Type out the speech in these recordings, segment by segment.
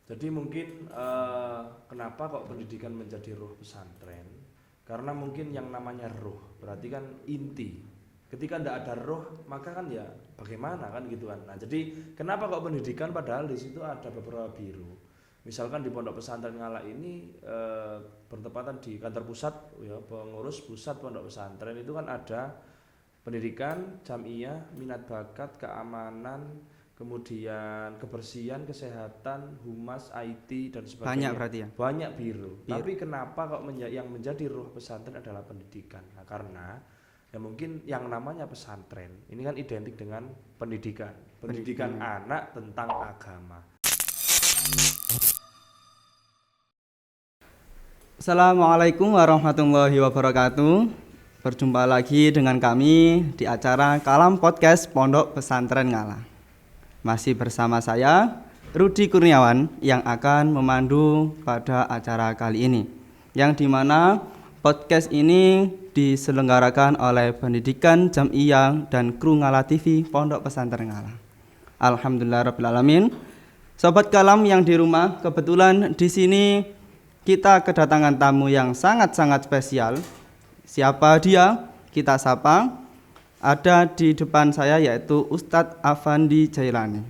Jadi mungkin kenapa kok pendidikan menjadi ruh pesantren? Karena mungkin yang namanya ruh berarti kan inti. Ketika tidak ada ruh maka kan ya bagaimana kan gitu kan. Nah jadi kenapa kok pendidikan padahal di situ ada beberapa biru. Misalkan di Pondok Pesantren Ngala ini bertepatan di kantor pusat ya, pengurus pusat Pondok Pesantren itu kan ada pendidikan, jamiyah, minat bakat, keamanan, kemudian kebersihan, kesehatan, humas, IT dan sebagainya. Banyak berarti ya. Banyak biru. Tapi kenapa kok yang menjadi ruh pesantren adalah pendidikan? Nah, karena ya mungkin yang namanya pesantren ini kan identik dengan pendidikan. Pendidikan anak tentang agama. Assalamualaikum warahmatullahi wabarakatuh. Berjumpa lagi dengan kami di acara Kalam Podcast Pondok Pesantren Ngala. Masih bersama saya, Rudi Kurniawan, yang akan memandu pada acara kali ini, yang dimana podcast ini diselenggarakan oleh Pendidikan Jamiyah dan Kru Ngala TV Pondok Pesantren Ngala. Alhamdulillahirrabbilalamin. Sobat Kalam yang di rumah, kebetulan di sini kita kedatangan tamu yang sangat-sangat spesial. Siapa dia? Kita sapa. Ada di depan saya yaitu Ustadz Afandi Jailani.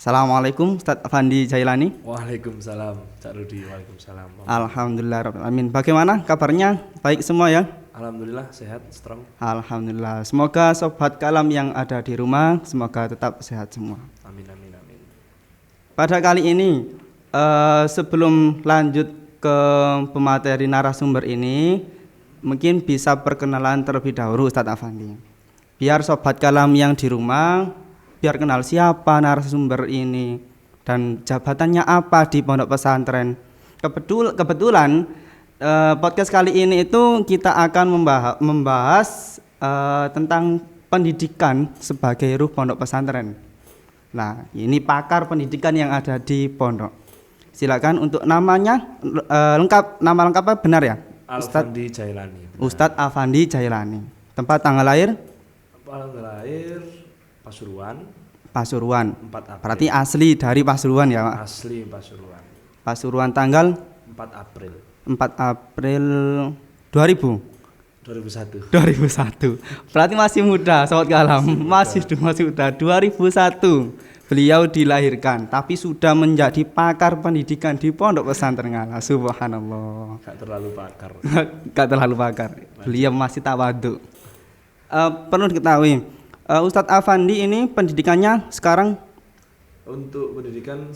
Assalamualaikum Ustadz Afandi Jailani. Waalaikumsalam, Cak Rudi. Waalaikumsalam. Alhamdulillahirrahmanirrahim. Bagaimana kabarnya? Baik semua ya? Alhamdulillah sehat, strong. Alhamdulillah. Semoga sobat kalam yang ada di rumah semoga tetap sehat semua. Amin, amin, amin. Pada kali ini sebelum lanjut ke pemateri narasumber ini, mungkin bisa perkenalan terlebih dahulu Ustadz Afandi. Biar sobat kalam yang di rumah biar kenal siapa narasumber ini dan jabatannya apa di pondok pesantren. Kebetulan podcast kali ini itu kita akan membahas tentang pendidikan sebagai ruh pondok pesantren. Nah, ini pakar pendidikan yang ada di pondok. Silakan untuk namanya lengkap, nama lengkapnya benar ya? Afandi Jailani. Ustadz Afandi Jailani. Tempat tanggal lahir? Tanggal lahir Pasuruan. 4 April. Berarti asli dari Pasuruan ya, Pak? Asli Pasuruan. Pasuruan tanggal 4 April 2000. 2001. Berarti masih muda, sobat kalam. Masih muda. 2001 beliau dilahirkan, tapi sudah menjadi pakar pendidikan di Pondok Pesantren Ngala. Subhanallah. Gak terlalu pakar. Gak terlalu pakar. Beliau masih tawadhu. Perlu diketahui, Ustadz Afandi ini pendidikannya sekarang untuk pendidikan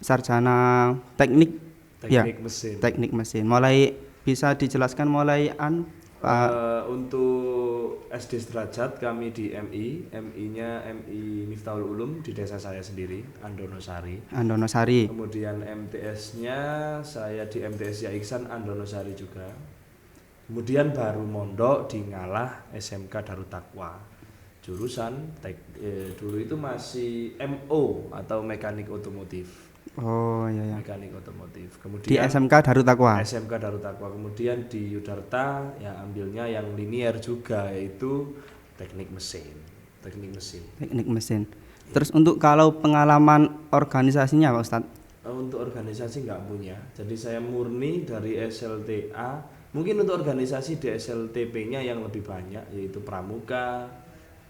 sarjana teknik mesin. Teknik mesin. Mulai bisa dijelaskan mulai untuk SD sederajat kami di MI-nya MI Miftahul Ulum di desa saya sendiri, Andonosari. Kemudian MTS-nya saya di MTS Iksan Andonosari juga. Kemudian baru mondok di Ngalah SMK Darut Taqwa. Jurusan dulu itu masih MO atau mekanik otomotif. Oh iya. Mekanik otomotif. Kemudian di SMK Darut Taqwa. Kemudian di Yudarta ya ambilnya yang linier juga, yaitu teknik mesin. Terus untuk kalau pengalaman organisasinya Pak Ustadz? Untuk organisasi nggak punya. Jadi saya murni dari SLTA. Mungkin untuk organisasi di SLTP-nya yang lebih banyak, yaitu pramuka.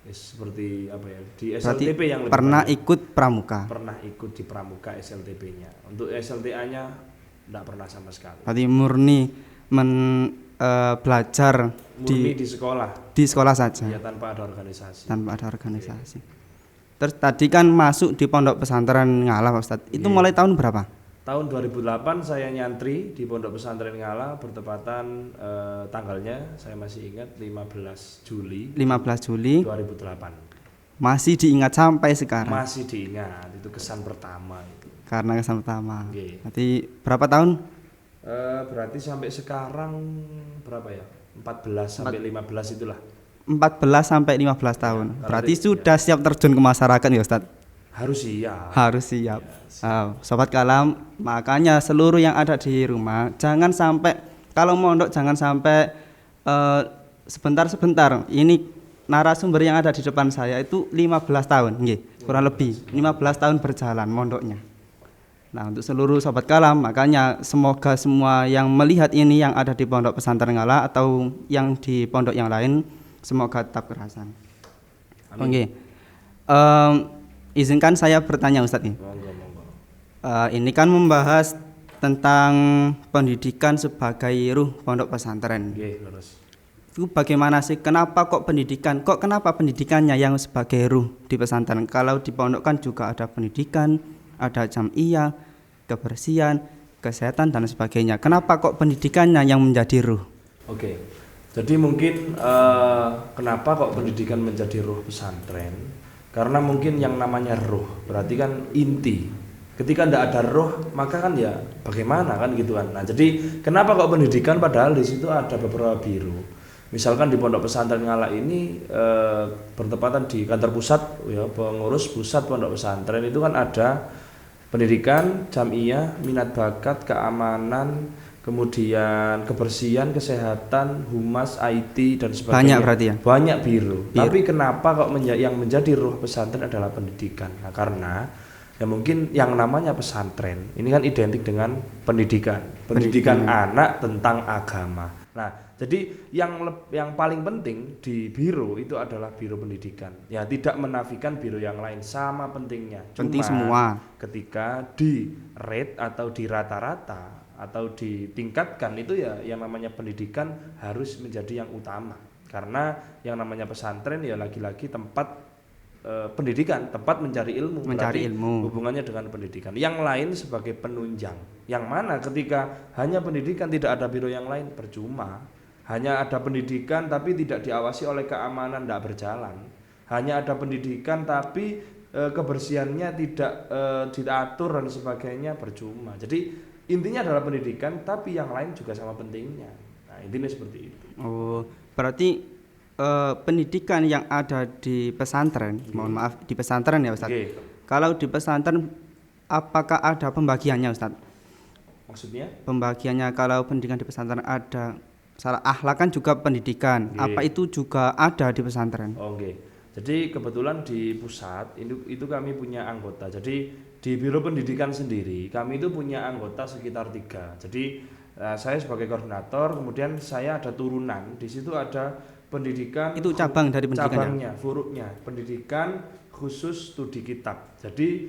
Seperti apa ya, di SLTP yang lebih pernah banyak. Ikut pramuka? Pernah ikut di pramuka SLTP-nya. Untuk SLTA-nya enggak pernah sama sekali. Berarti murni belajar di sekolah. Di sekolah saja. Ya, tanpa ada organisasi. Okay. Terus tadi kan masuk di Pondok Pesantren Ngala Pak Ustadz. Itu mulai tahun berapa? Tahun 2008 saya nyantri di Pondok Pesantren Ngala, bertepatan tanggalnya saya masih ingat 15 Juli 2008. Masih diingat sampai sekarang? Masih diingat, itu kesan pertama itu. Karena kesan pertama. Okay. Berarti berapa tahun? Berarti sampai sekarang berapa ya? 14 sampai 15 itulah. 14 sampai 15 tahun. Ya, berarti sudah siap terjun ke masyarakat ya Ustadz? Harus siap. Ya, sobat kalam, makanya seluruh yang ada di rumah jangan sampai kalau mondok jangan sampai sebentar. Ini narasumber yang ada di depan saya itu 15 tahun, kurang lebih 15 tahun berjalan mondoknya. Nah, untuk seluruh sobat kalam, makanya semoga semua yang melihat ini yang ada di Pondok Pesantren Ngala atau yang di pondok yang lain semoga tetap kerasan. Oke. Izinkan saya bertanya Ustadz ini. Monggo. Ini kan membahas tentang pendidikan sebagai ruh pondok pesantren. Nggih, terus. Itu bagaimana sih? Kenapa pendidikannya yang sebagai ruh di pesantren? Kalau di pondok kan juga ada pendidikan, ada jam'iyah, kebersihan, kesehatan dan sebagainya. Kenapa kok pendidikannya yang menjadi ruh? Oke. Jadi mungkin kenapa kok pendidikan menjadi ruh pesantren? Karena mungkin yang namanya ruh berarti kan inti. Ketika tidak ada ruh, maka kan ya bagaimana kan gitu kan. Nah, jadi kenapa kok pendidikan padahal di situ ada beberapa biru. Misalkan di Pondok Pesantren Ngala ini bertepatan di kantor pusat ya, pengurus pusat Pondok Pesantren itu kan ada pendidikan, jam'iyah, minat bakat, keamanan, kemudian kebersihan, kesehatan, humas, IT dan sebagainya. Banyak berarti ya? Banyak biru. Tapi kenapa kok yang menjadi ruh pesantren adalah pendidikan? Nah, karena ya mungkin yang namanya pesantren ini kan identik dengan pendidikan anak tentang agama. Nah, jadi yang paling penting di biro itu adalah biro pendidikan. Ya tidak menafikan biro yang lain, sama pentingnya. Penting Cuma semua. ketika di rate atau di rata-rata atau ditingkatkan itu ya yang namanya pendidikan harus menjadi yang utama. Karena yang namanya pesantren ya lagi-lagi tempat pendidikan, tempat mencari ilmu. Hubungannya dengan pendidikan. Yang lain sebagai penunjang. Yang mana ketika hanya pendidikan tidak ada biro yang lain percuma. Hanya ada pendidikan tapi tidak diawasi oleh keamanan, tidak berjalan. Hanya ada pendidikan tapi kebersihannya tidak diatur dan sebagainya percuma. Jadi intinya adalah pendidikan tapi yang lain juga sama pentingnya. Nah, intinya seperti itu. Oh, berarti pendidikan yang ada di pesantren, mohon maaf di pesantren ya Ustadz. Kalau di pesantren apakah ada pembagiannya Ustadz? Maksudnya? Pembagiannya kalau pendidikan di pesantren ada salah akhlak kan juga pendidikan. Apa itu juga ada di pesantren? Oke. Jadi kebetulan di pusat itu kami punya anggota. Jadi di Biro Pendidikan sendiri kami itu punya anggota sekitar 3. Jadi saya sebagai koordinator, kemudian saya ada turunan. Di situ ada pendidikan itu cabang dari pendidikannya, furu'nya, pendidikan khusus studi kitab. Jadi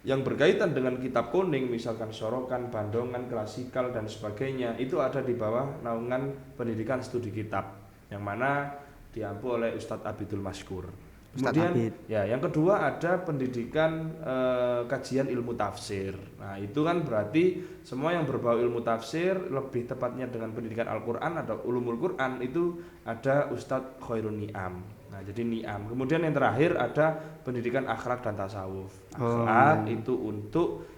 yang berkaitan dengan kitab kuning, misalkan sorokan, bandongan, klasikal dan sebagainya, itu ada di bawah naungan pendidikan studi kitab, yang mana diampu oleh Ustadz Abidul Maskur. Kemudian ya yang kedua ada pendidikan kajian ilmu tafsir. Nah itu kan berarti semua yang berbau ilmu tafsir, lebih tepatnya dengan pendidikan Al-Quran atau ulumul Quran, itu ada Ustadz Khairun Ni'am. Nah jadi Ni'am. Kemudian yang terakhir ada pendidikan akhlak dan tasawuf. Akhlak itu untuk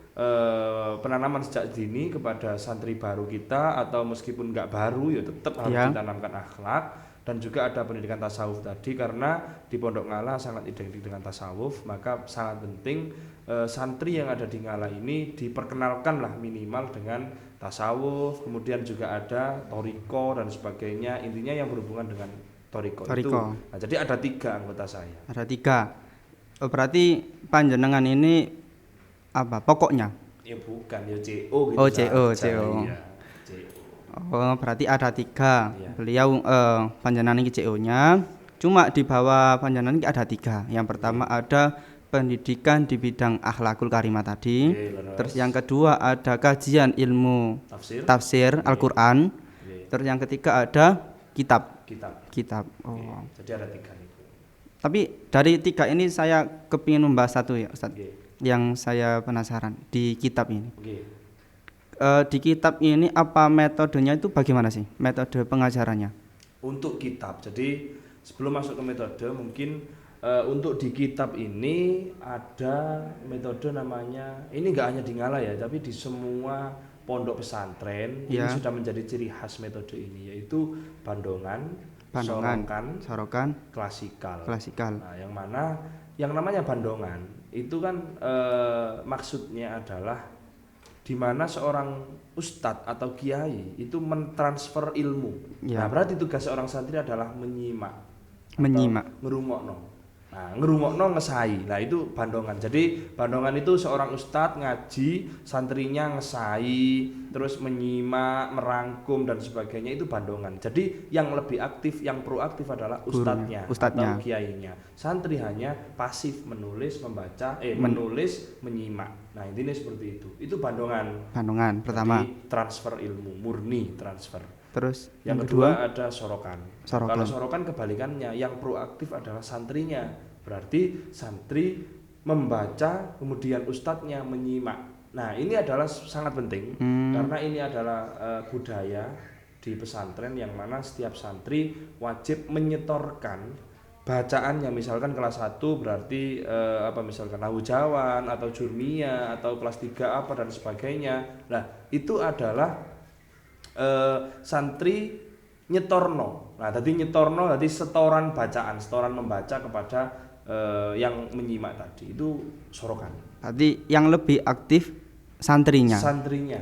penanaman sejak dini kepada santri baru kita, atau meskipun nggak baru ya tetap harus ditanamkan akhlak. Dan juga ada pendidikan tasawuf tadi, karena di Pondok Ngala sangat identik dengan tasawuf, maka sangat penting santri yang ada di Ngala ini diperkenalkan lah minimal dengan tasawuf. Kemudian juga ada toriko dan sebagainya, intinya yang berhubungan dengan toriko. Itu. Nah, jadi ada 3 anggota saya. Ada 3. Berarti panjenengan ini apa pokoknya? Ya bukan, ya CO gitu. Oh CO. Iya. Oh, berarti ada 3. Beliau panjenengan ini CO-nya. Cuma di bawah panjenengan ini ada 3. Yang pertama ada pendidikan di bidang akhlakul karimah tadi. Terus yang kedua ada kajian ilmu tafsir Al-Qur'an. Terus yang ketiga ada kitab. Oh. Jadi ada 3 itu. Tapi dari 3 ini saya kepingin membahas satu ya Ustaz. Yang saya penasaran di kitab ini. Di kitab ini apa metodenya itu bagaimana sih? Metode pengajarannya? Untuk kitab. Jadi sebelum masuk ke metode, mungkin untuk di kitab ini ada metode namanya, ini enggak hanya di Ngala ya, tapi di semua pondok pesantren ini sudah menjadi ciri khas metode ini, yaitu bandongan, sorokan, klasikal. Nah, yang mana yang namanya bandongan itu kan maksudnya adalah di mana seorang ustadz atau kiai itu mentransfer ilmu. Nah, berarti tugas seorang santri adalah menyimak, merungokno. Nah, ngerungokno ngesai. Nah, itu bandongan. Jadi bandongan itu seorang ustadz ngaji, santrinya ngesai, terus menyimak, merangkum dan sebagainya, itu bandongan. Jadi yang lebih aktif, yang proaktif adalah Ustadznya. atau kiainya. Santri hanya pasif menulis, membaca, menulis, menyimak. Nah, intinya seperti itu. Itu bandongan. Bandongan pertama. Jadi transfer ilmu, murni transfer. Terus Yang kedua ada sorokan. Sorokan. Kalau sorokan kebalikannya, yang proaktif adalah santrinya. Berarti santri membaca, kemudian ustadznya menyimak. Nah, ini adalah sangat penting karena ini adalah budaya di pesantren yang mana setiap santri wajib menyetorkan bacaannya. Misalkan kelas 1 berarti misalkan nahwu jawan atau jurmiyah, atau kelas 3 apa dan sebagainya. Nah, itu adalah santri nyetorno. Nah, tadi nyetorno tadi setoran bacaan, setoran membaca kepada yang menyimak tadi, itu sorokan. Berarti yang lebih aktif santrinya.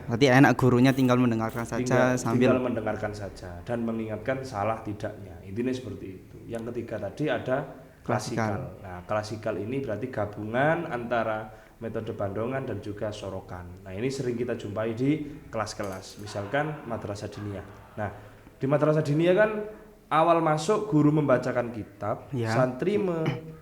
Berarti enak gurunya tinggal mendengarkan saja tinggal mendengarkan saja dan mengingatkan salah tidaknya. Intinya seperti itu. Yang ketiga tadi ada klasikal. Nah, klasikal ini berarti gabungan antara metode bandongan dan juga sorokan. Nah, ini sering kita jumpai di kelas-kelas, misalkan madrasah diniyah. Nah, di madrasah diniyah kan awal masuk guru membacakan kitab, santri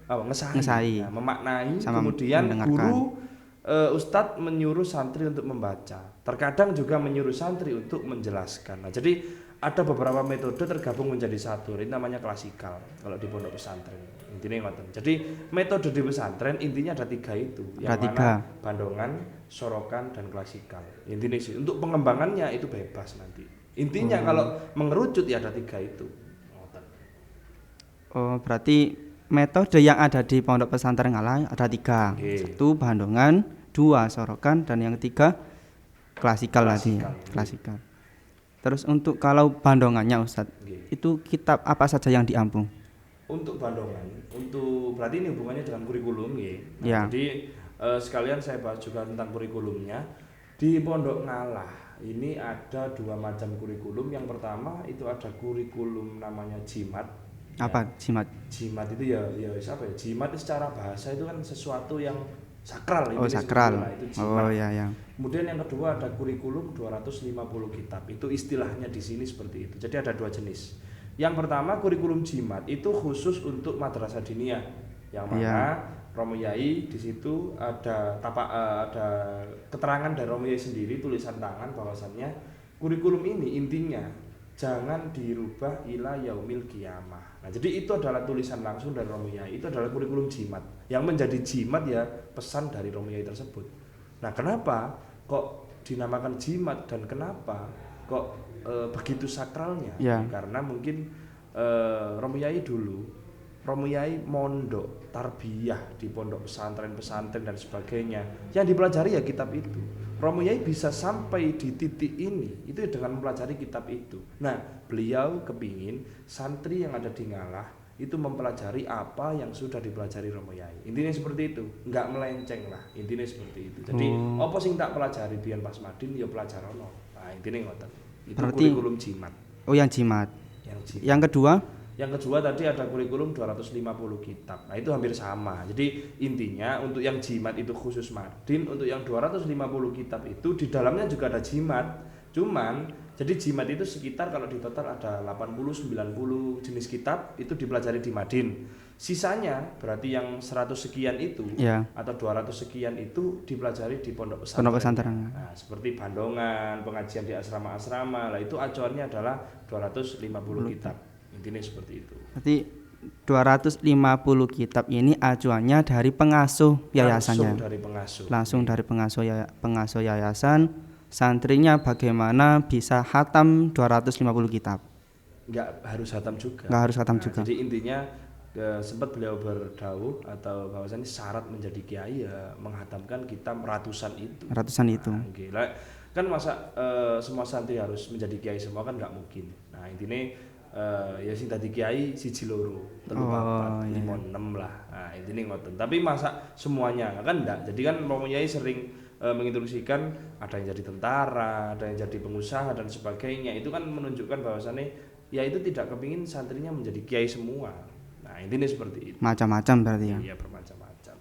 ngesai, nah, memaknai, kemudian guru ustadz menyuruh santri untuk membaca. Terkadang juga menyuruh santri untuk menjelaskan. Nah, jadi ada beberapa metode tergabung menjadi satu. Ini namanya klasikal kalau di pondok pesantren. Intinya ngoten. Jadi metode di pesantren intinya ada 3 itu. Yang mana bandongan, sorokan, dan klasikal. Intinya sih untuk pengembangannya itu bebas nanti. Intinya kalau mengerucut ya ada 3 itu. Ngoten. Oh, berarti metode yang ada di pondok pesantren Ngalah ada 3. 1 bandongan, 2 sorokan, dan yang 3 klasikal tadi. Klasikal. Terus untuk kalau bandongannya Ustadz, itu kitab apa saja yang diampung? Untuk bandongan, berarti ini hubungannya dengan kurikulum ya. Jadi sekalian saya bahas juga tentang kurikulumnya. Di Pondok Ngalah ini ada 2 macam kurikulum. Yang pertama itu ada kurikulum namanya jimat. Apa jimat? Jimat itu ya apa ya? Jimat itu secara bahasa itu kan sesuatu yang sakral. Sakral. Nah, itu jimat. Ya. Kemudian yang kedua ada kurikulum 250 kitab. Itu istilahnya di sini seperti itu. Jadi ada 2 jenis. Yang pertama kurikulum jimat itu khusus untuk madrasah diniyah, yang mana Romo Yai di situ ada ada keterangan dari Romo Yai sendiri, tulisan tangan bahwasannya kurikulum ini intinya jangan dirubah ila yaumil qiyamah. Nah, jadi itu adalah tulisan langsung dari Romo Yai. Itu adalah kurikulum jimat. Yang menjadi jimat ya pesan dari Romo Yai tersebut. Nah, kenapa kok dinamakan jimat dan kenapa kok begitu sakralnya? Karena mungkin Romo Yai dulu, Romo Yai mondok tarbiyah di pondok pesantren dan sebagainya. Yang dipelajari ya kitab itu. Romo Yai bisa sampai di titik ini itu dengan mempelajari kitab itu. Nah, beliau kepingin santri yang ada di Ngalah itu mempelajari apa yang sudah dipelajari Romo Yai. Intinya seperti itu, enggak melenceng lah. Intinya seperti itu. Jadi apa sing tak pelajari biyen pas Madin ya pelajarono. Nah, intinya ngoten. Itu berarti kurikulum jimat. Oh, yang jimat. Yang kedua? Yang kedua tadi ada kurikulum 250 kitab. Nah, itu hampir sama. Jadi intinya untuk yang jimat itu khusus Madin, untuk yang 250 kitab itu di dalamnya juga ada jimat. Cuman jadi jimat itu sekitar kalau di total ada 80-90 jenis kitab itu dipelajari di Madin. Sisanya berarti yang 100 sekian itu atau 200 sekian itu dipelajari di pondok pesantren. Nah, seperti bandongan, pengajian di asrama-asrama. Lah itu acuannya adalah 250 kitab. Intinya seperti itu. Berarti 250 kitab ini acuannya dari pengasuh yayasannya. Langsung dari pengasuh yayasan. Santrinya bagaimana bisa khatam 250 kitab? Enggak harus khatam juga. Jadi intinya sempat beliau berdauh atau bahwasanya syarat menjadi kiai ya menghatamkan kitab ratusan itu. Nah, kan masa semua santri harus menjadi kiai semua kan nggak mungkin. Nah, intinya ya sing dadi kiai 1 loro 3 4 5 6 lah. Nah, intinya ngoten. Tapi masa semuanya kan enggak. Jadi kan Romo Yai sering menginstruksikan ada yang jadi tentara, ada yang jadi pengusaha dan sebagainya. Itu kan menunjukkan bahwasannya ya itu tidak kepingin santrinya menjadi kiai semua. Nah, Nah, intinya seperti itu. Macam-macam berarti ya. Iya, bermacam-macam.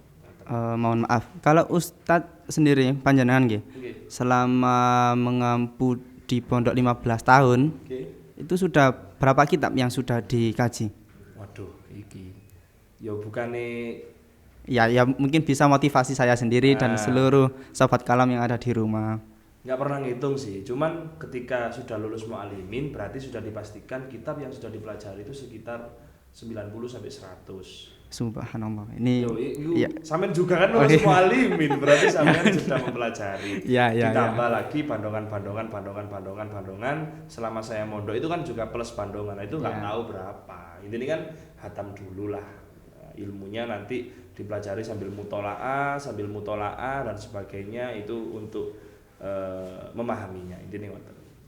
Mohon maaf, kalau Ustadz sendiri panjenengan nggih, selama mengampu di pondok 15 tahun, itu sudah berapa kitab yang sudah dikaji? Waduh, iki. Ya bukane Ya mungkin bisa motivasi saya sendiri dan seluruh sobat kalam yang ada di rumah. Nggak pernah ngitung sih, cuman ketika sudah lulus mu'alimin berarti sudah dipastikan kitab yang sudah dipelajari itu sekitar 90 sampai 100. Subhanallah. Ini ya. Sampean juga kan lulus mu'alimin, berarti sampean sudah mempelajari. Ditambah lagi bandongan selama saya mondok itu kan juga plus bandongan. Itu nggak tahu berapa. Ini kan hatam dulu lah. Ilmunya nanti dipelajari sambil mutolaah dan sebagainya itu untuk memahaminya. Intinya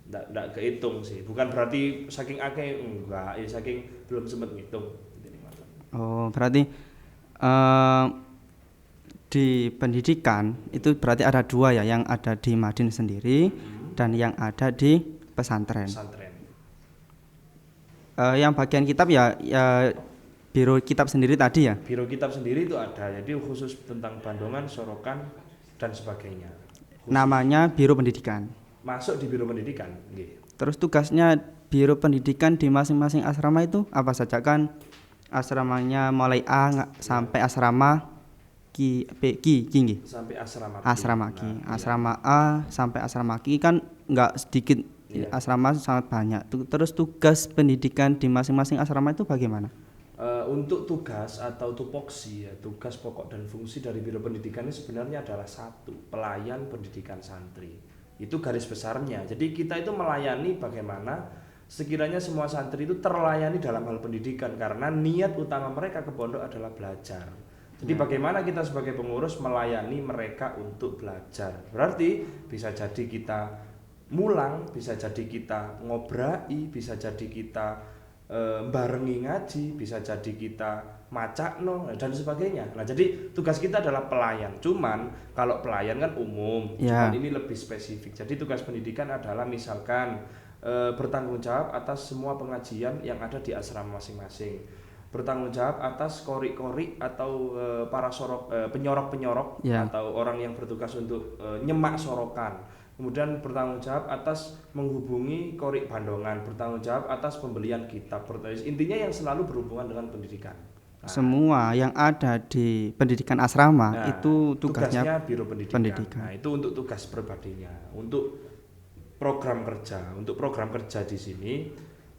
nggak kehitung sih. Bukan berarti saking akeh enggak, ya saking belum sempat ngitung. Oh, berarti di pendidikan itu berarti ada dua ya, yang ada di Madin sendiri dan yang ada di pesantren. Yang bagian kitab ya biro kitab sendiri tadi ya? Biro kitab sendiri itu ada, jadi khusus tentang bandongan, sorokan, dan sebagainya. Khusus. Namanya biro pendidikan. Masuk di biro pendidikan. Terus tugasnya biro pendidikan di masing-masing asrama itu apa saja, kan asramanya mulai A sampai asrama Ki sampai asrama Ki. Asrama A sampai asrama Ki kan nggak sedikit, asrama sangat banyak. Terus tugas pendidikan di masing-masing asrama itu bagaimana? Untuk tugas atau tupoksi ya, tugas pokok dan fungsi dari biro pendidikan ini sebenarnya adalah satu, pelayan pendidikan santri. Itu garis besarnya. Jadi kita itu melayani bagaimana sekiranya semua santri itu terlayani dalam hal pendidikan, karena niat utama mereka ke pondok adalah belajar. Jadi bagaimana kita sebagai pengurus melayani mereka untuk belajar. Berarti bisa jadi kita mulang, bisa jadi kita ngobrai, bisa jadi kita barengi ngaji, bisa jadi kita macakno dan sebagainya. Nah, jadi tugas kita adalah pelayan. Cuman kalau pelayan kan umum, cuman ini lebih spesifik. Jadi tugas pendidikan adalah misalkan bertanggung jawab atas semua pengajian yang ada di asrama masing-masing, bertanggung jawab atas kori-kori atau para penyorok-penyorok atau orang yang bertugas untuk nyemak sorokan, kemudian bertanggung jawab atas menghubungi kori bandongan, bertanggung jawab atas pembelian kitab, intinya yang selalu berhubungan dengan pendidikan. Semua yang ada di pendidikan asrama itu tugasnya biro pendidikan. Nah, itu untuk tugas pribadinya, untuk program kerja di sini.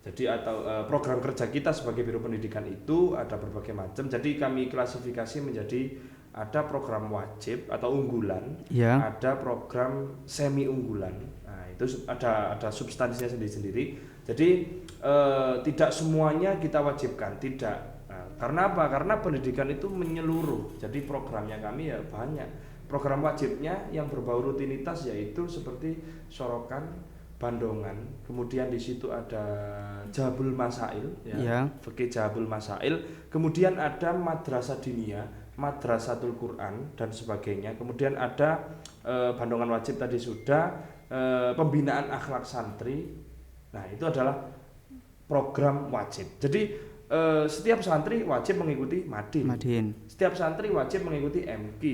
Jadi atau program kerja kita sebagai biro pendidikan itu ada berbagai macam. Jadi kami klasifikasi menjadi ada program wajib atau unggulan, ada program semi unggulan. Nah, itu ada substansinya sendiri-sendiri. Jadi tidak semuanya kita wajibkan, tidak. Nah, karena apa? Karena pendidikan itu menyeluruh. Jadi programnya kami ya banyak. Program wajibnya yang berbau rutinitas yaitu seperti sorokan, bandongan, kemudian di situ ada jabul masail, fikih jabul masail, kemudian ada madrasah diniyah, madrasatul Quran dan sebagainya, kemudian ada bandongan wajib tadi sudah, pembinaan akhlak santri. Nah, itu adalah program wajib. Jadi setiap santri wajib mengikuti Madin. Setiap santri wajib mengikuti MQ.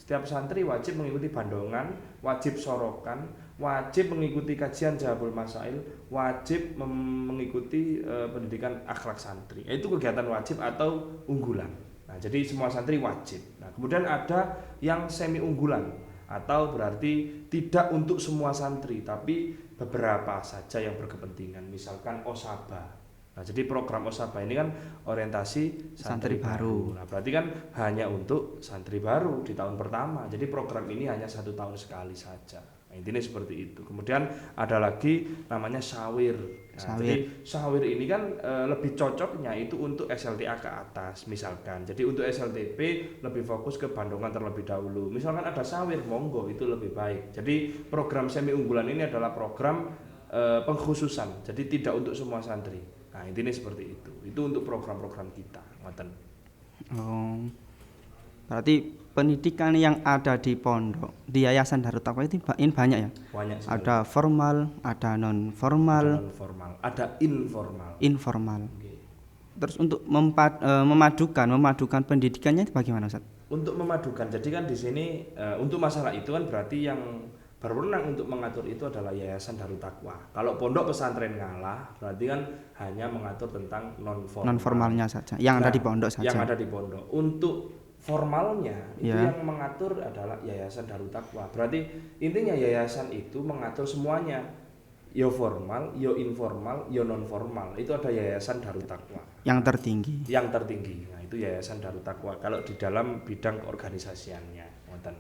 Setiap santri wajib mengikuti bandongan, wajib sorokan, wajib mengikuti kajian jabul masail, wajib mengikuti pendidikan akhlak santri. Itu kegiatan wajib atau unggulan. Nah, jadi semua santri wajib. Nah, kemudian ada yang semi unggulan atau berarti tidak untuk semua santri, tapi beberapa saja yang berkepentingan. Misalkan Osaba. Nah, jadi program Osaba ini kan orientasi santri baru. Nah, berarti kan hanya untuk santri baru di tahun pertama. Jadi program ini hanya 1 tahun sekali saja. Nah, intinya seperti itu. Kemudian ada lagi namanya syawir. Nah, jadi syawir ini kan lebih cocoknya itu untuk SLTA ke atas misalkan. Jadi untuk SLTP lebih fokus ke bandongan terlebih dahulu. Misalkan ada syawir, monggo itu lebih baik. Jadi program semi unggulan ini adalah program pengkhususan. Jadi tidak untuk semua santri. Nah, intinya seperti itu. Itu untuk program-program kita, ngoten. Oh. Berarti pendidikan yang ada di pondok, di Yayasan Darut Taqwa itu banyak ya? Banyak sekali. Ada formal, ada non formal, ada informal. Informal. Okay. Terus untuk memadukan pendidikannya itu bagaimana Ustaz? Untuk memadukan, jadi kan di sini untuk masalah itu kan berarti yang berwenang untuk mengatur itu adalah Yayasan Darut Taqwa. Kalau Pondok Pesantren Ngalah berarti kan hanya mengatur tentang non Formalnya saja, yang ada di pondok saja. Yang ada di pondok. Untuk formalnya itu Ya. yang mengatur adalah Yayasan Darut Taqwa. Berarti intinya yayasan itu mengatur semuanya. Yo formal, yo informal, yo non formal. Itu ada Yayasan Darut Taqwa. Yang tertinggi. Yang tertinggi. Nah, itu Yayasan Darut Taqwa kalau di dalam bidang keorganisasiannya. Ngoten.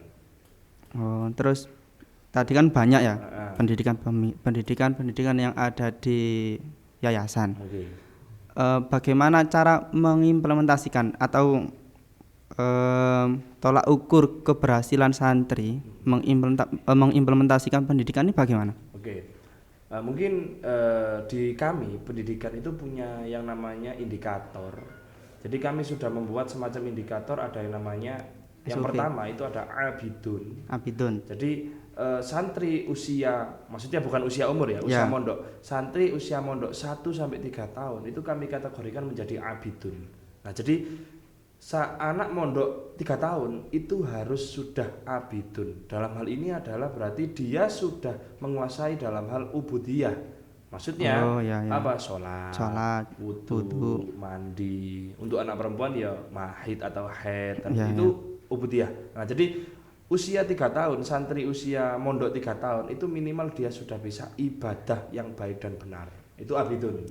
Oh, terus tadi kan banyak ya pendidikan yang ada di yayasan. Oke. Bagaimana cara mengimplementasikan atau tolak ukur keberhasilan santri mengimplementasikan pendidikan ini bagaimana? Oke. Mungkin di kami pendidikan itu punya yang namanya indikator. Jadi kami sudah membuat semacam indikator, ada yang namanya yang SOP. pertama itu ada abidun. Jadi santri usia, maksudnya bukan usia umur ya, usia mondok. Santri usia mondok 1 sampai 3 tahun itu kami kategorikan menjadi abidun. Nah, jadi anak mondok 3 tahun itu harus sudah abidun. Dalam hal ini adalah berarti dia sudah menguasai dalam hal ubudiyah. Maksudnya apa? Sholat, wudu, mandi. Untuk anak perempuan ya mahid atau haid, itu ubudiyah. Nah, jadi usia 3 tahun, santri usia mondok 3 tahun itu minimal dia sudah bisa ibadah yang baik dan benar. Itu abidun.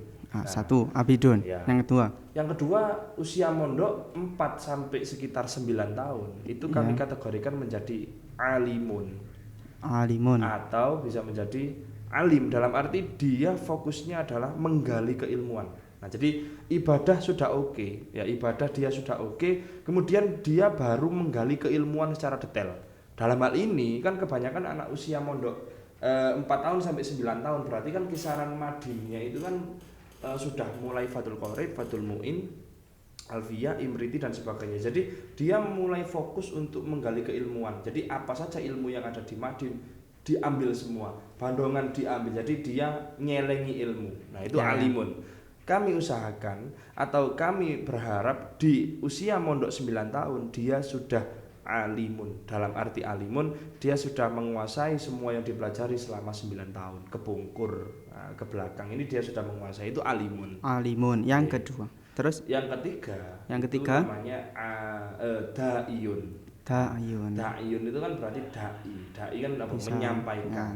Satu, abidun. Ya. Yang kedua usia mondok 4 sampai sekitar 9 tahun. Itu kami kategorikan menjadi alimun. Atau bisa menjadi alim, dalam arti dia fokusnya adalah menggali keilmuan. Nah, jadi ibadah sudah oke, ya ibadah dia sudah oke, kemudian dia baru menggali keilmuan secara detail. Dalam hal ini kan kebanyakan anak usia mondok 4 tahun sampai 9 tahun, berarti kan kisaran madinnya itu kan sudah mulai Fathul Qorib, Fathul Mu'in, Alfiyah, Imriti dan sebagainya. Jadi dia mulai fokus untuk menggali keilmuan. Jadi apa saja ilmu yang ada di Madin diambil semua, Bandongan diambil. Jadi dia nyelengi ilmu. Nah, itu alimun. Kami usahakan atau kami berharap di usia mondok 9 tahun dia sudah alimun. Dalam arti alimun, dia sudah menguasai semua yang dipelajari selama 9 tahun, kepungkur ke belakang ini dia sudah menguasai, itu alimun. Yang kedua. Terus yang ketiga itu namanya da'iyun. Da'iyun itu kan berarti dai kan apa? Menyampaikan.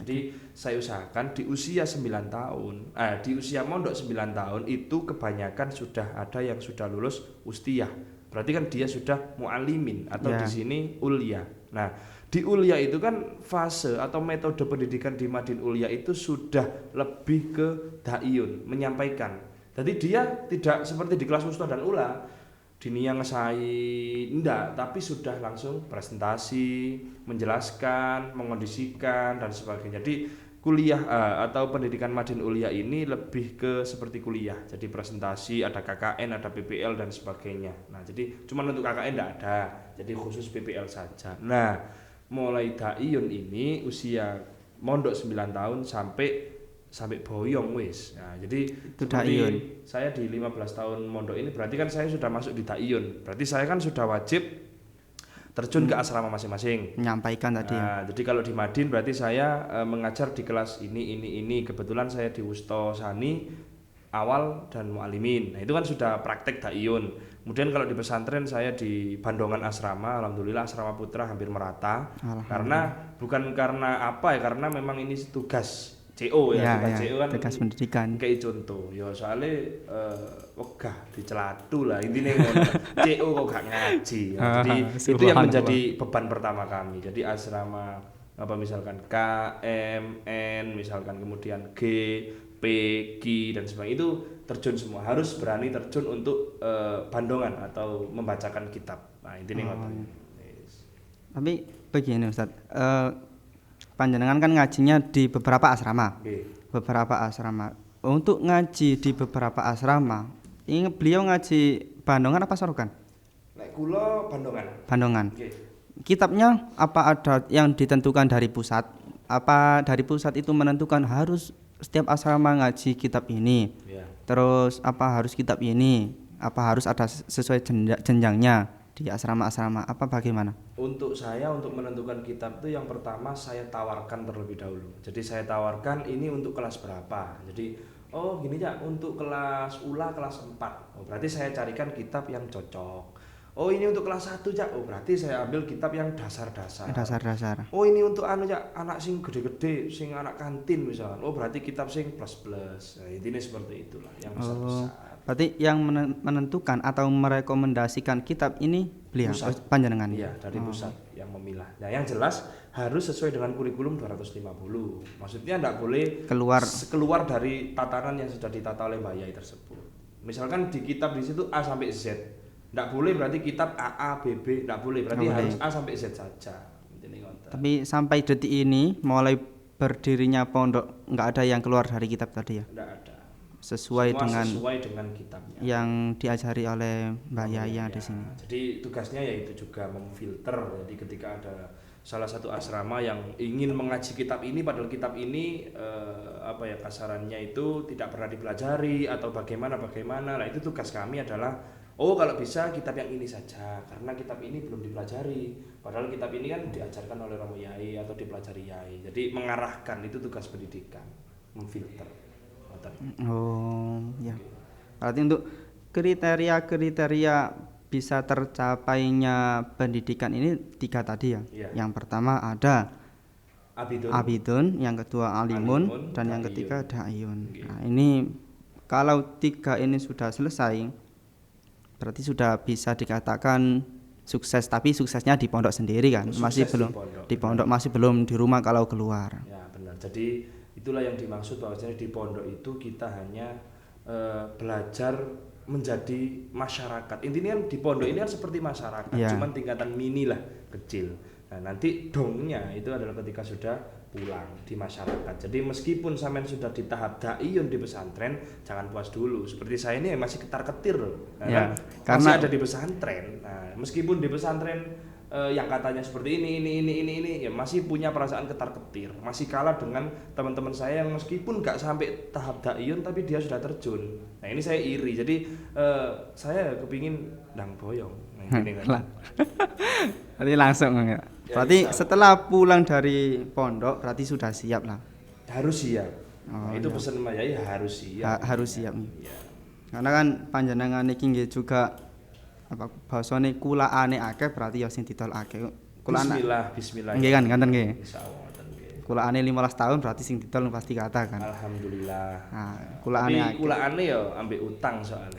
Jadi saya usahakan di usia 9 tahun, di usia mondok 9 tahun itu kebanyakan sudah ada yang sudah lulus ustiyah. Berarti kan dia sudah mu'alimin atau di sini ulia. Nah, di ulia itu kan fase atau metode pendidikan di Madin Ulia itu sudah lebih ke da'iyun, menyampaikan. Jadi dia tidak seperti di kelas Wusta dan Ula, dinia ngesai, enggak, tapi sudah langsung presentasi, menjelaskan, mengondisikan dan sebagainya. Jadi kuliah atau pendidikan Madin Ulia ini lebih ke seperti kuliah. Jadi presentasi, ada KKN, ada PPL dan sebagainya. Nah, jadi cuma untuk KKN enggak ada. Jadi khusus PPL saja. Nah, mulai da'iyun ini usia mondok 9 tahun sampai boyong wis. Nah, jadi seperti saya di 15 tahun mondok ini berarti kan saya sudah masuk di da'iyun. Berarti saya kan sudah wajib terjun ke asrama masing-masing. Menyampaikan tadi. Nah, jadi kalau di Madin berarti saya mengajar di kelas ini. Kebetulan saya di Wusto Sani awal dan mu'alimin. Nah, itu kan sudah praktek da'iyun. Kemudian kalau di pesantren saya di Bandongan asrama, alhamdulillah asrama putra hampir merata. Karena bukan karena apa ya, karena memang ini tugas CO CO kan tugas pendidikan. Kayak contoh, ya soalnya wegah dicelatu lah intinya ngono. CO kok gak ngaji. Jadi itu yang menjadi beban pertama kami. Jadi asrama apa misalkan K, M, N, misalkan kemudian G, P, Q dan sebagainya itu terjun semua, harus berani terjun untuk bandongan atau membacakan kitab. Nah, intinya ngoten. Tapi begini Ustaz, panjenengan kan ngajinya di beberapa asrama. Beberapa asrama. Untuk ngaji di beberapa asrama, ini beliau ngaji Bandongan apa Sorokan? Nek kula Bandongan. Kitabnya apa ada yang ditentukan dari pusat? Apa dari pusat itu menentukan harus setiap asrama ngaji kitab ini? Terus apa harus kitab ini? Apa harus ada sesuai jenjangnya di asrama-asrama? Apa bagaimana? Untuk saya untuk menentukan kitab itu yang pertama saya tawarkan terlebih dahulu. Jadi saya tawarkan ini untuk kelas berapa. Jadi oh gini ya, untuk kelas ULA kelas 4. Oh berarti saya carikan kitab yang cocok. Oh ini untuk kelas 1 ya. Oh berarti saya ambil kitab yang dasar-dasar. Dasar-dasar. Oh ini untuk ya anak sing gede-gede, sing anak kantin misalkan. Oh berarti kitab sing plus-plus. Nah, intinya seperti itulah yang besar-besar. Berarti yang menentukan atau merekomendasikan kitab ini beliau panjenengan. Iya, dari pusat yang memilah. Nah, yang jelas harus sesuai dengan kurikulum 250. Maksudnya enggak boleh keluar dari tatanan yang sudah ditata oleh Mbak Yai tersebut. Misalkan di kitab di situ A sampai Z. Enggak boleh berarti kitab AA, BB, enggak boleh. Berarti harus A sampai Z saja. Tapi sampai detik ini mulai berdirinya pondok enggak ada yang keluar dari kitab tadi ya? Enggak ada. Sesuai dengan kitabnya yang diajari oleh Mbak Yaya di sini. Jadi tugasnya yaitu juga memfilter. Jadi ketika ada salah satu asrama yang ingin mengaji kitab ini padahal kitab ini kasarannya itu tidak pernah dipelajari atau bagaimana. Nah, itu tugas kami adalah kalau bisa kitab yang ini saja karena kitab ini belum dipelajari. Padahal kitab ini kan diajarkan oleh Romo Yai atau dipelajari Yai. Jadi mengarahkan itu tugas pendidikan, memfilter. Oh ya. Berarti untuk kriteria bisa tercapainya pendidikan ini 3 tadi ya. Yang pertama ada abidun, yang kedua alimun dan yang ketiga da'iyun. Nah, ini kalau 3 ini sudah selesai berarti sudah bisa dikatakan sukses, tapi suksesnya di pondok sendiri kan. Masih belum di pondok, masih belum di rumah kalau keluar. Ya, benar. Jadi itulah yang dimaksud bahwasanya di pondok itu kita hanya belajar menjadi masyarakat. Intinya di pondok ini kan seperti masyarakat, cuman tingkatan mini lah, kecil. Nah, nanti dongnya itu adalah ketika sudah pulang di masyarakat. Jadi meskipun sampean sudah di tahap da'iyun di pesantren, jangan puas dulu. Seperti saya ini masih ketar-ketir loh. Karena masih ada di pesantren. Nah, meskipun di pesantren yang katanya seperti ini ya masih punya perasaan ketar-ketir, masih kalah dengan teman-teman saya yang meskipun gak sampai tahap da'iyun tapi dia sudah terjun. Nah ini saya iri, jadi saya kepingin ndang boyong. Nah, ini kan. Berarti langsung ya. Berarti setelah pulang dari pondok berarti sudah siap lah. Harus siap. Itu pesan Mbak Yai harus siap. Harus siap. Ya. Karena kan panjenengan iki nggih juga bahasane kulaane akeh berarti ya sing didol akeh. Bismillah. Nggih kan ngoten nggih. Insyaallah ngoten nggih. Kulaane 15 tahun berarti sing didol pasti kata kan. Alhamdulillah. Nah, kulaane ya ambek utang soalnya.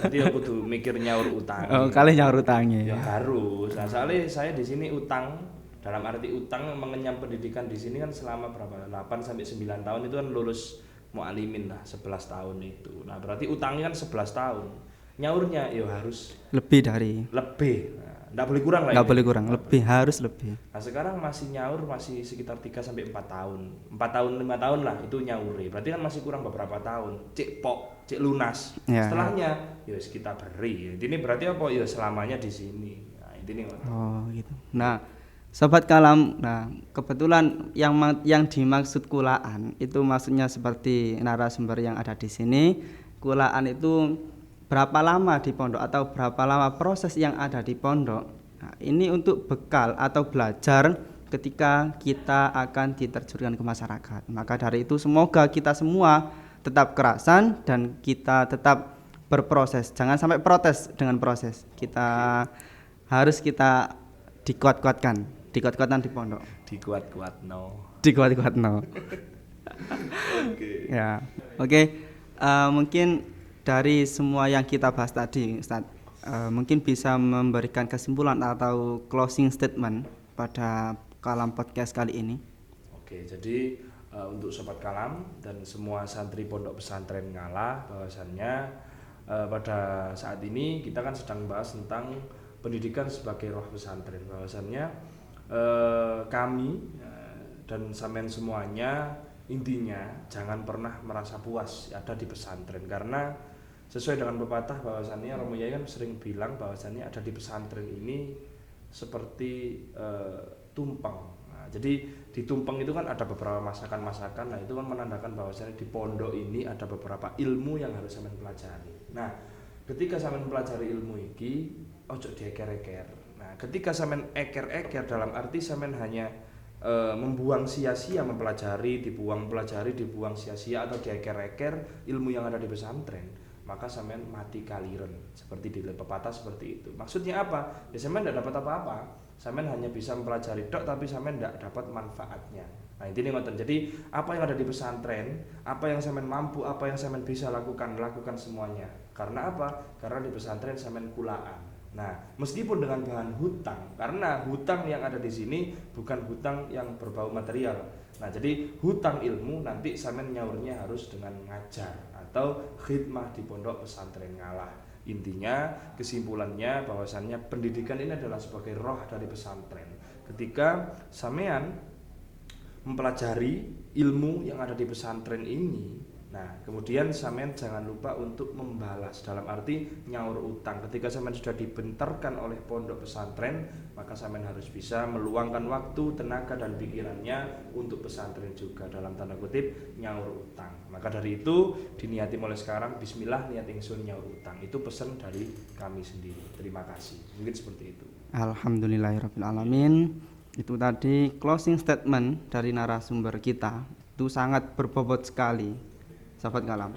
Jadi aku kudu mikir nyaur utang. Oh, kali nyaur utangnya. Ya harus. Nah, soalnya saya di sini utang dalam arti utang mengenyam pendidikan di sini kan selama berapa? 8 sampai 9 tahun itu kan lulus mualimin lah 11 tahun itu. Nah, berarti utangnya kan 11 tahun. Nyaurnya ya harus lebih. Nah, enggak boleh kurang lah. Enggak boleh kurang, harus lebih. Nah, sekarang masih nyaur masih sekitar 3 sampai 4 tahun. 4 tahun 5 tahun lah itu nyaure. Berarti kan masih kurang beberapa tahun. Cek lunas. Ya. Setelahnya ya kita beri. Ini berarti apa? Ya selamanya di sini. Nah, ini. Oh, gitu. Nah, Sobat Kalam, nah kebetulan yang dimaksud kulaan itu maksudnya seperti narasumber yang ada di sini. Kulaan itu berapa lama di pondok atau berapa lama proses yang ada di pondok. Nah, ini untuk bekal atau belajar ketika kita akan diterjunkan ke masyarakat. Maka dari itu semoga kita semua tetap kerasan dan kita tetap berproses. Jangan sampai protes dengan proses. Kita harus dikuat-kuatkan di pondok. Dikuat-kuatno. Oke. Ya. Oke. Mungkin dari semua yang kita bahas tadi, Ustaz, mungkin bisa memberikan kesimpulan atau closing statement pada Kalam Podcast kali ini. Oke, jadi untuk Sobat Kalam dan semua santri Pondok Pesantren Ngalah, bahwasannya pada saat ini kita kan sedang bahas tentang pendidikan sebagai roh pesantren. Bahwasannya kami dan sampean semuanya intinya jangan pernah merasa puas ada di pesantren, karena sesuai dengan pepatah bahwasannya Romo Yai kan sering bilang bahwasannya ada di pesantren ini seperti tumpeng. Nah, Nah, jadi di tumpeng itu kan ada beberapa masakan-masakan. Nah, itu kan menandakan bahwasanya di pondok ini ada beberapa ilmu yang harus sampean pelajari. Nah, ketika sampean pelajari ilmu iki ojo dieker-eker. Nah, ketika sampean eker-eker dalam arti sampean hanya membuang sia-sia mempelajari, dibuang sia-sia atau dieker-eker ilmu yang ada di pesantren, maka sampean mati kaliren, seperti di pepatah seperti itu. Maksudnya apa? Ya sampean tidak dapat apa-apa. Sampean hanya bisa mempelajari dok, tapi sampean tidak dapat manfaatnya. Nah, intinya ngoten. Jadi apa yang ada di pesantren, apa yang sampean mampu, apa yang sampean bisa lakukan semuanya. Karena apa? Karena di pesantren sampean kulaan. Nah, meskipun dengan bahan hutang, karena hutang yang ada di sini bukan hutang yang berbau material. Nah, jadi hutang ilmu nanti sampean nyaurnya harus dengan ngajar atau khidmah di pondok pesantren Ngalah. Intinya, kesimpulannya bahwasannya pendidikan ini adalah sebagai roh dari pesantren. Ketika sampean mempelajari ilmu yang ada di pesantren ini, nah kemudian sampean jangan lupa untuk membalas, dalam arti nyaur utang. Ketika sampean sudah dibentarkan oleh pondok pesantren, maka sampean harus bisa meluangkan waktu, tenaga dan pikirannya untuk pesantren juga, dalam tanda kutip nyaur utang. Maka dari itu diniati mulai sekarang, bismillah niat ingsun nyaur utang. Itu pesan dari kami sendiri. Terima kasih. Mungkin seperti itu. Alhamdulillahirabbil alamin. Itu tadi closing statement dari narasumber kita. Itu sangat berbobot sekali. Sahabat Ngalam,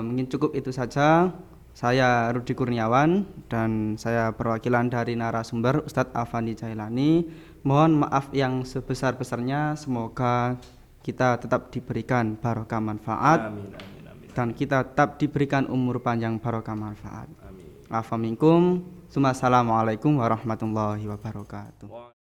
mungkin cukup itu saja. Saya Rudi Kurniawan dan saya perwakilan dari narasumber Ustadz Afandi Jailani. Mohon maaf yang sebesar-besarnya. Semoga kita tetap diberikan barokah manfaat. Amin, amin, amin. Dan kita tetap diberikan umur panjang barokah manfaat. Amin. Afaminkum. Assalamualaikum warahmatullahi wabarakatuh.